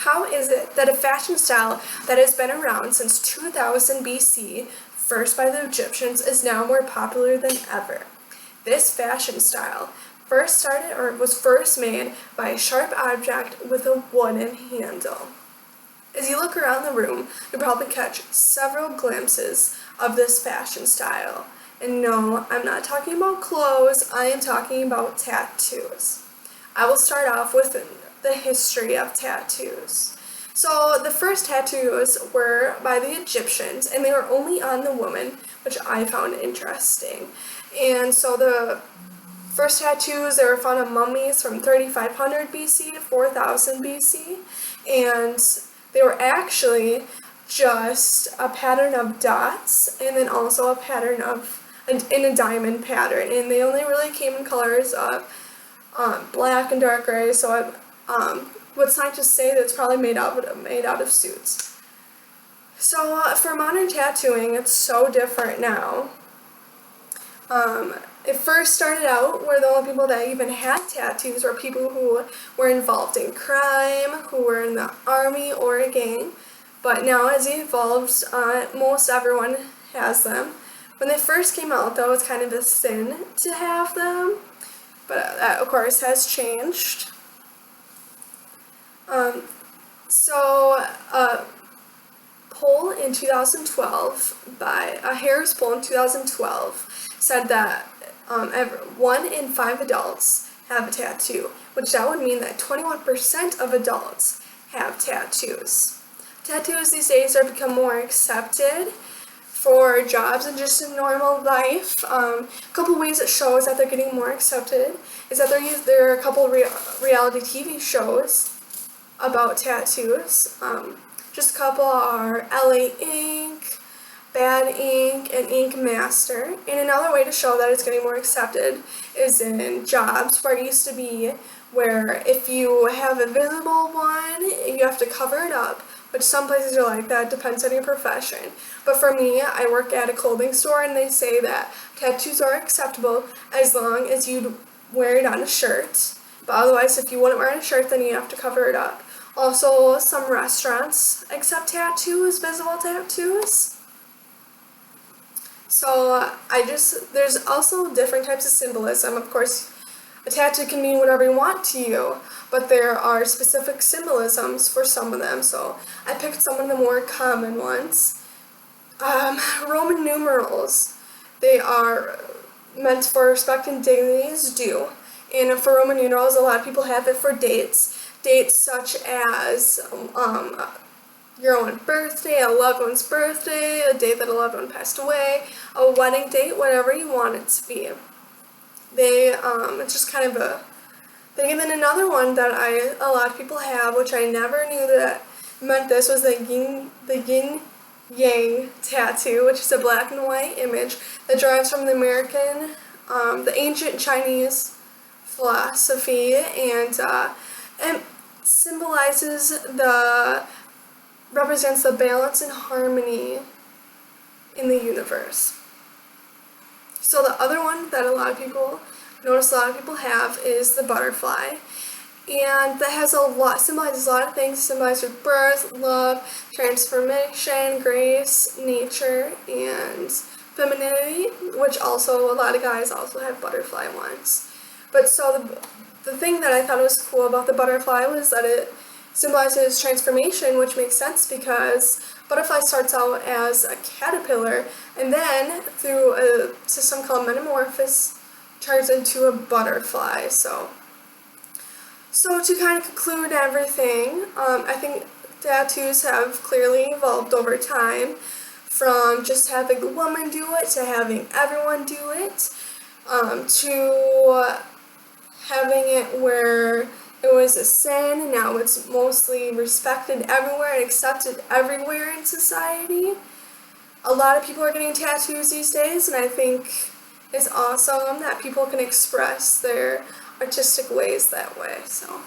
How is it that a fashion style that has been around since 2000 BC, first by the Egyptians, is now more popular than ever? This fashion style was first made by a sharp object with a wooden handle. As you look around the room, you'll probably catch several glimpses of this fashion style. And no, I'm not talking about clothes, I am talking about tattoos. I will start off with the history of tattoos. So the first tattoos were by the Egyptians, and they were only on the woman, which I found interesting. And so the first tattoos, they were found on mummies from 3500 BC to 4000 BC, and they were actually just a pattern of dots, and then also a pattern in a diamond pattern, and they only really came in colors of black and dark gray. So what scientists say that it's probably made out of suits. So for modern tattooing, it's so different now. It first started out where the only people that even had tattoos were people who were involved in crime, who were in the army or a gang. But now as it evolves, most everyone has them. When they first came out, that was kind of a sin to have them, but that of course has changed. Poll in 2012 by a Harris poll in 2012 said that 1 in 5 adults have a tattoo, which that would mean that 21% of adults have tattoos. Tattoos these days are become more accepted for jobs and just in normal life. A couple ways it shows that they're getting more accepted is that there are a couple reality TV shows about tattoos. Just a couple are LA Ink, Bad Ink, and Ink Master. And another way to show that it's getting more accepted is in jobs, where it used to be where if you have a visible one, you have to cover it up. But some places are like that, depends on your profession. But for me, I work at a clothing store, and they say that tattoos are acceptable as long as you wear it on a shirt. But otherwise, if you wouldn't wear a shirt, then you have to cover it up. Also, some restaurants accept tattoos, visible tattoos. So there's also different types of symbolism. Of course, a tattoo can mean whatever you want to you, but there are specific symbolisms for some of them. So I picked some of the more common ones. Roman numerals. They are meant for respect and dignity is due. And for Roman numerals, a lot of people have it for dates. Dates such as your own birthday, a loved one's birthday, a date that a loved one passed away, a wedding date, whatever you want it to be. It's just kind of a thing. And then another one that a lot of people have, which I never knew that meant this, was the yin yang tattoo, which is a black and white image that derives from the ancient Chinese philosophy, and represents the balance and harmony in the universe. So the other one that a lot of people have is the butterfly, and that symbolizes a lot of things. It symbolizes birth, love, transformation, grace, nature, and femininity, which also a lot of guys also have butterfly ones. But so the thing that I thought was cool about the butterfly was that it symbolizes transformation, which makes sense because butterfly starts out as a caterpillar, and then through a system called metamorphosis turns into a butterfly. So to kind of conclude everything, I think tattoos have clearly evolved over time, from just having the woman do it to having everyone do it, to having it where it was a sin, and now it's mostly respected everywhere and accepted everywhere in society. A lot of people are getting tattoos these days, and I think it's awesome that people can express their artistic ways that way. So